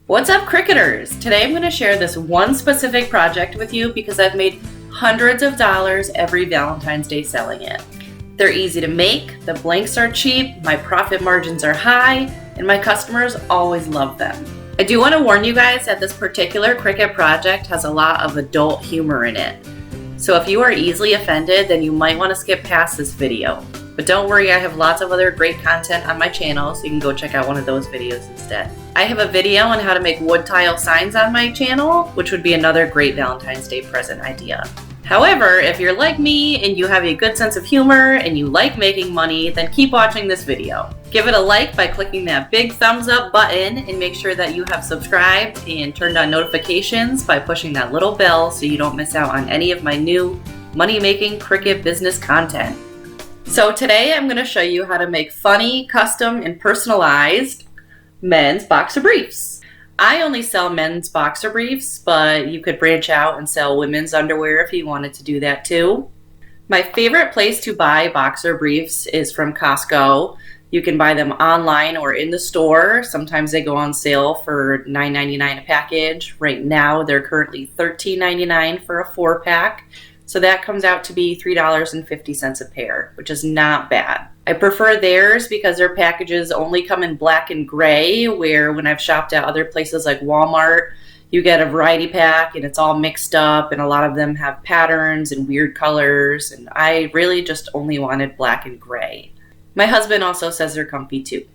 What's up, Cricuters? Today I'm going to share this one specific project with you because I've made hundreds of dollars every Valentine's Day selling it. They're easy to make, the blanks are cheap, my profit margins are high, and my customers always love them. I do want to warn you guys that this particular Cricut project has a lot of adult humor in it. So if you are easily offended, then you might want to skip past this video. But don't worry, I have lots of other great content on my channel, so you can go check out one of those videos instead. I have a video on how to make wood tile signs on my channel, which would be another great Valentine's Day present idea. However, if you're like me and you have a good sense of humor and you like making money, then keep watching this video. Give it a like by clicking that big thumbs up button and make sure that you have subscribed and turned on notifications by pushing that little bell so you don't miss out on any of my new money-making Cricut business content. So today I'm going to show you how to make funny, custom, and personalized men's boxer briefs. I only sell men's boxer briefs, but you could branch out and sell women's underwear if you wanted to do that too. My favorite place to buy boxer briefs is from Costco. You can buy them online or in the store. Sometimes they go on sale for $9.99 a package. Right now they're currently $13.99 for a 4-pack. So that comes out to be $3.50 a pair, which is not bad. I prefer theirs because their packages only come in black and gray, where when I've shopped at other places like Walmart, you get a variety pack and it's all mixed up, and a lot of them have patterns and weird colors, and I really just only wanted black and gray. My husband also says they're comfy too.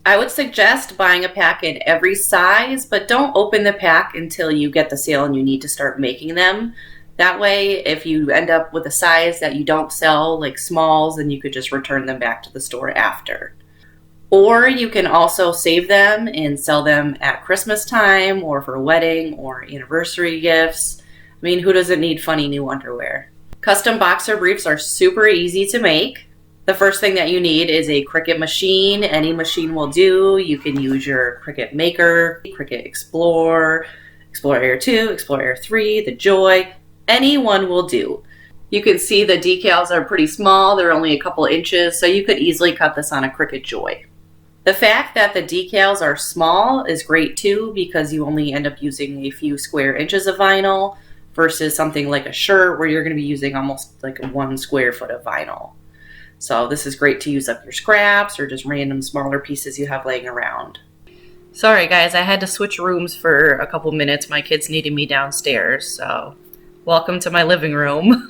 I would suggest buying a pack in every size, but don't open the pack until you get the sale and you need to start making them. That way, if you end up with a size that you don't sell, like smalls, then you could just return them back to the store after. Or you can also save them and sell them at Christmas time or for wedding or anniversary gifts. I mean, who doesn't need funny new underwear? Custom boxer briefs are super easy to make. The first thing that you need is a Cricut machine. Any machine will do. You can use your Cricut Maker, Cricut Explore, Explore Air 2, Explore Air 3, the Joy. Any one will do. You can see the decals are pretty small. They're only a couple inches, so you could easily cut this on a Cricut Joy. The fact that the decals are small is great too, because you only end up using a few square inches of vinyl versus something like a shirt where you're going to be using almost like 1 square foot of vinyl. So this is great to use up your scraps or just random smaller pieces you have laying around. Sorry guys, I had to switch rooms for a couple minutes. My kids needed me downstairs, so welcome to my living room.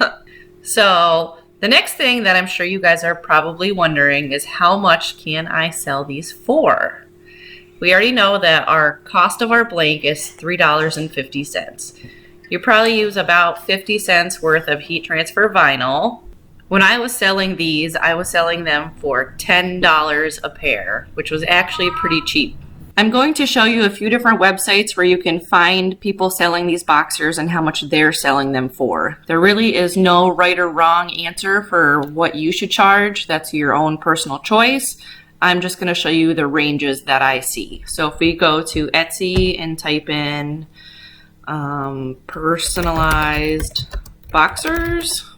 So the next thing that I'm sure you guys are probably wondering is how much can I sell these for? We already know that our cost of our blank is $3.50. You probably use about 50 cents worth of heat transfer vinyl. When I was selling these, I was selling them for $10 a pair, which was actually pretty cheap. I'm going to show you a few different websites where you can find people selling these boxers and how much they're selling them for. There really is no right or wrong answer for what you should charge. That's your own personal choice. I'm just going to show you the ranges that I see. So if we go to Etsy and type in personalized boxers,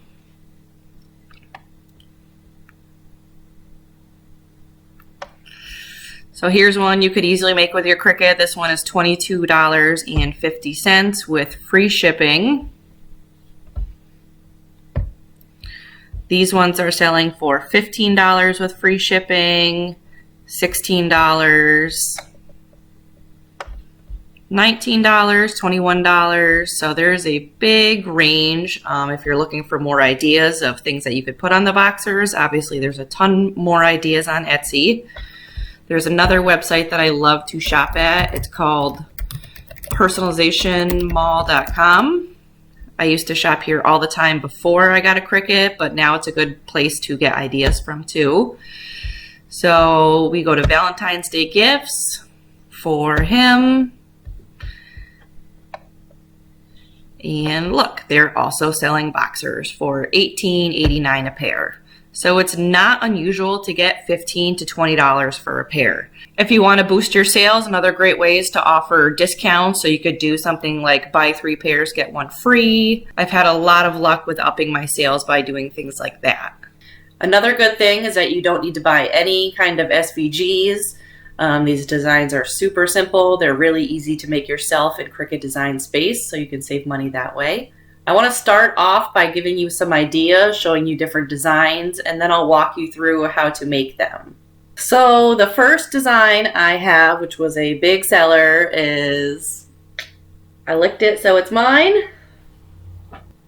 so here's one you could easily make with your Cricut. This one is $22.50 with free shipping. These ones are selling for $15 with free shipping, $16, $19, $21. So there's a big range. If you're looking for more ideas of things that you could put on the boxers, obviously there's a ton more ideas on Etsy. There's another website that I love to shop at. It's called personalizationmall.com. I used to shop here all the time before I got a Cricut, but now it's a good place to get ideas from too. So we go to Valentine's Day gifts for him. And look, they're also selling boxers for $18.89 a pair. So it's not unusual to get $15 to $20 for a pair. If you want to boost your sales, another great way is to offer discounts. So you could do something like buy 3 pairs, get 1 free. I've had a lot of luck with upping my sales by doing things like that. Another good thing is that you don't need to buy any kind of SVGs. These designs are super simple. They're really easy to make yourself in Cricut Design Space, so you can save money that way. I want to start off by giving you some ideas, showing you different designs, and then I'll walk you through how to make them. So the first design I have, which was a big seller, is I licked it so it's mine.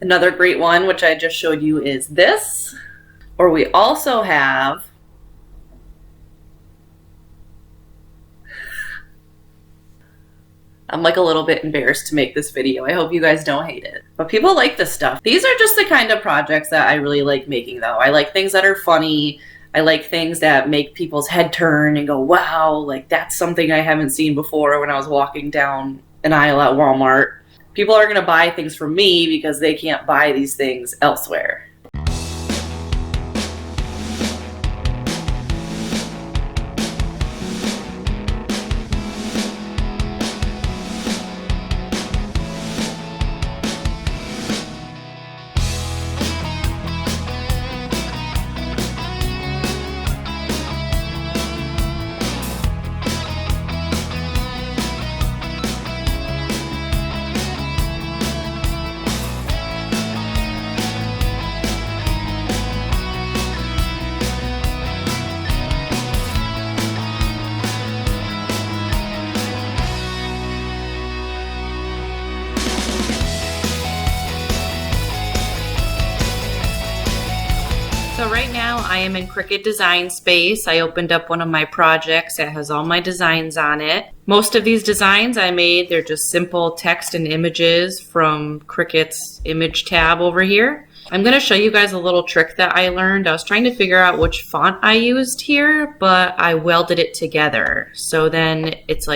Another great one, which I just showed you, is this. Or we also have I'm like a little bit embarrassed to make this video. I hope you guys don't hate it. But people like this stuff. These are just the kind of projects that I really like making though. I like things that are funny. I like things that make people's head turn and go, wow, like that's something I haven't seen before when I was walking down an aisle at Walmart. People are gonna buy things from me because they can't buy these things elsewhere. So right now I am in Cricut Design Space. I opened up one of my projects that has all my designs on it. Most of these designs I made, they're just simple text and images from Cricut's image tab over here. I'm going to show you guys a little trick that I learned. I was trying to figure out which font I used here, but I welded it together. So then it's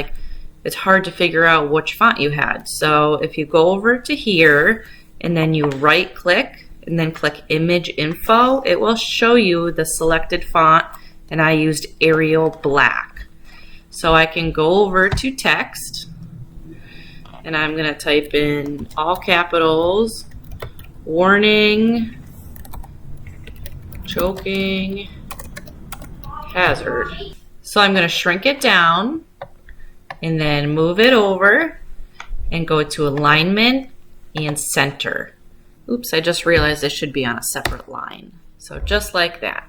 hard to figure out which font you had. So if you go over to here and then you right click and then click image info, it will show you the selected font, and I used Arial Black. So I can go over to text and I'm going to type in all capitals, warning, choking, hazard. So I'm going to shrink it down and then move it over and go to alignment and center. Oops, I just realized this should be on a separate line. So just like that.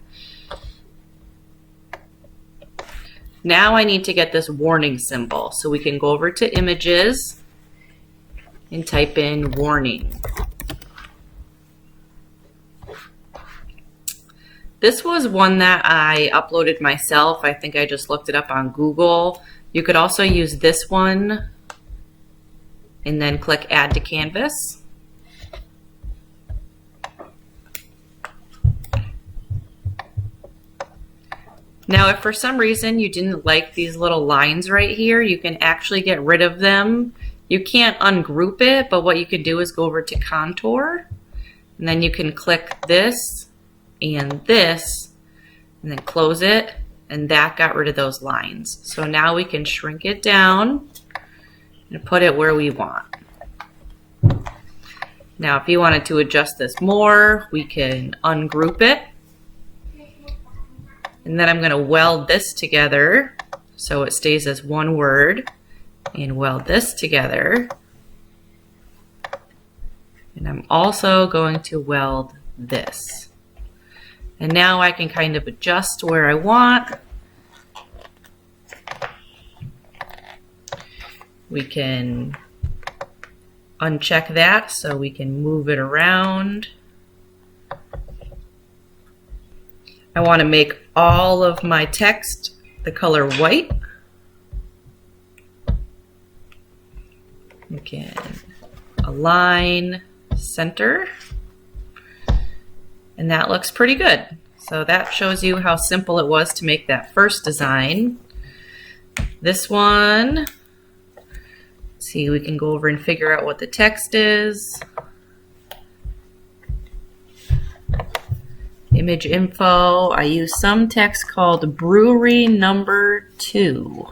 Now I need to get this warning symbol. So we can go over to images and type in warning. This was one that I uploaded myself. I think I just looked it up on Google. You could also use this one and then click add to canvas. Now, if for some reason you didn't like these little lines right here, you can actually get rid of them. You can't ungroup it, but what you can do is go over to contour, and then you can click this and this, and then close it, and that got rid of those lines. So now we can shrink it down and put it where we want. Now, if you wanted to adjust this more, we can ungroup it. And then I'm going to weld this together so it stays as one word, and weld this together. And I'm also going to weld this. And now I can kind of adjust where I want. We can uncheck that so we can move it around. I want to make all of my text the color white. We can align, center, and that looks pretty good. So that shows you how simple it was to make that first design. This one, let's see, we can go over and figure out what the text is. Image info, I use some text called Brewery Number 2.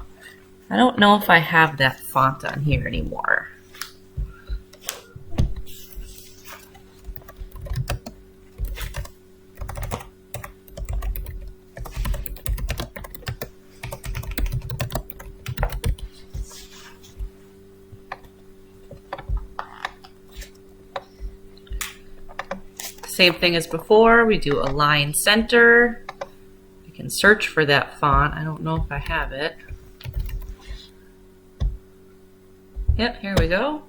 I don't know if I have that font on here anymore. Same thing as before, we do align center. I can search for that font. I don't know if I have it. Yep, here we go.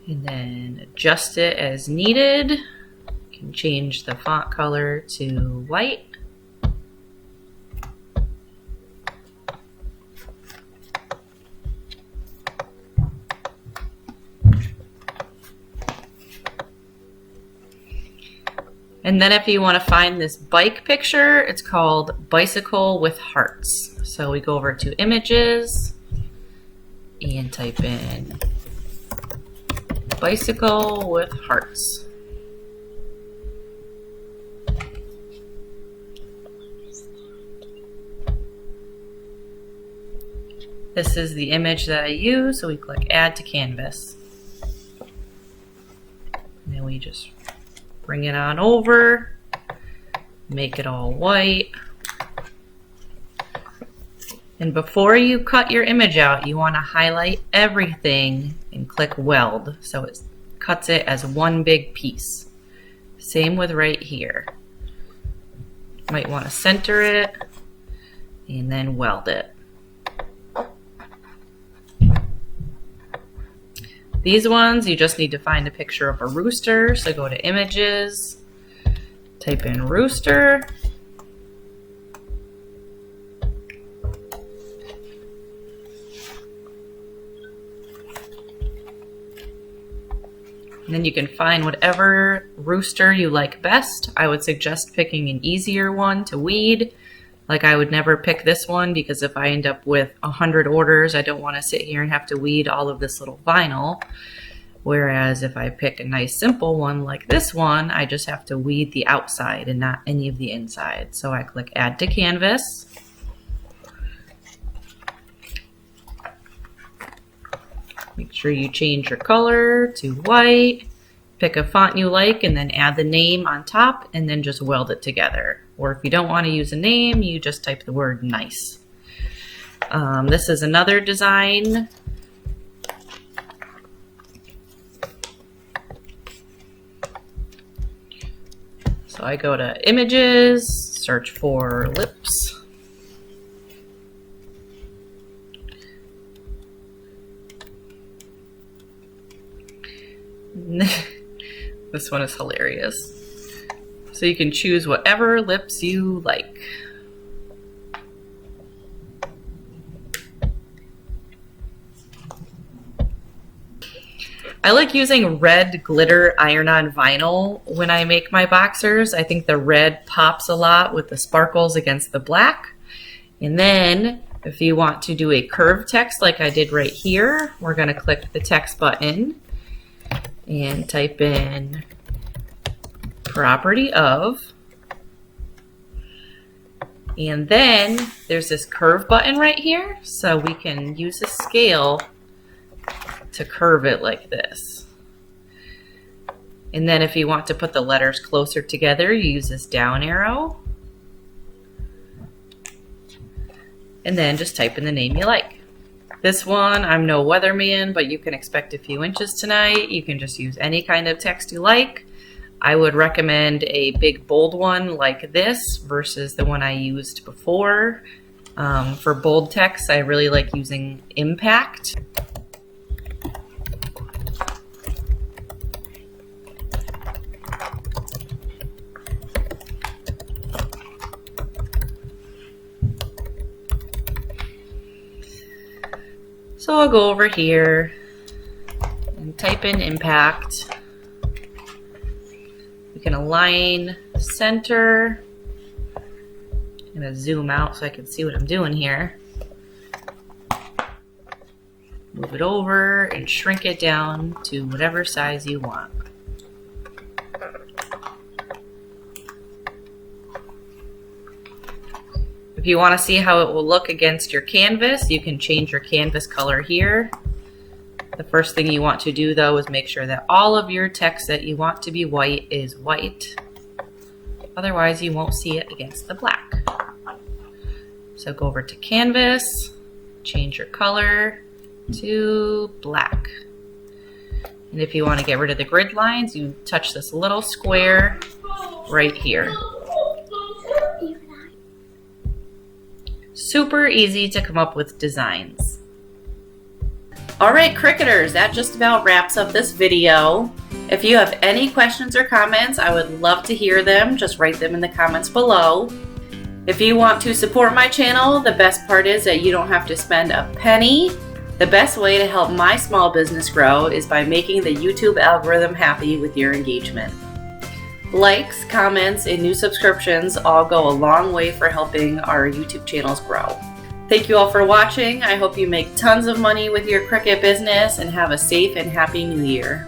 And then adjust it as needed. You can change the font color to white. And then if you want to find this bike picture, it's called Bicycle with Hearts. So we go over to Images and type in Bicycle with Hearts. This is the image that I use, so we click Add to Canvas. And then we just bring it on over, make it all white. And before you cut your image out, you want to highlight everything and click Weld, so it cuts it as one big piece. Same with right here. Might want to center it and then weld it. These ones, you just need to find a picture of a rooster. So go to Images, type in rooster. And then you can find whatever rooster you like best. I would suggest picking an easier one to weed. Like I would never pick this one because if I end up with 100 orders, I don't want to sit here and have to weed all of this little vinyl. Whereas if I pick a nice simple one like this one, I just have to weed the outside and not any of the inside. So I click Add to Canvas. Make sure you change your color to white. Pick a font you like and then add the name on top and then just weld it together. Or if you don't want to use a name, you just type the word nice. This is another design. So I go to Images, search for lips. This one is hilarious. So you can choose whatever lips you like. I like using red glitter iron-on vinyl when I make my boxers. I think the red pops a lot with the sparkles against the black. And then if you want to do a curved text like I did right here, we're going to click the text button and type in property of, and then there's this curve button right here, so we can use a scale to curve it like this. And then if you want to put the letters closer together, you use this down arrow, and then just type in the name you like. This one, I'm no weatherman, but you can expect a few inches tonight. You can just use any kind of text you like. I would recommend a big bold one like this versus the one I used before. For bold text, I really like using Impact. So I'll go over here and type in Impact. We can align center. I'm going to zoom out so I can see what I'm doing here. Move it over and shrink it down to whatever size you want. If you want to see how it will look against your canvas, you can change your canvas color here. The first thing you want to do though is make sure that all of your text that you want to be white is white. Otherwise you won't see it against the black. So go over to Canvas, change your color to black. And if you want to get rid of the grid lines, you touch this little square right here. Super easy to come up with designs. Alright Cricketers, that just about wraps up this video. If you have any questions or comments, I would love to hear them. Just write them in the comments below. If you want to support my channel, the best part is that you don't have to spend a penny. The best way to help my small business grow is by making the YouTube algorithm happy with your engagement. Likes, comments, and new subscriptions all go a long way for helping our YouTube channels grow. Thank you all for watching. I hope you make tons of money with your Cricut business and have a safe and happy new year.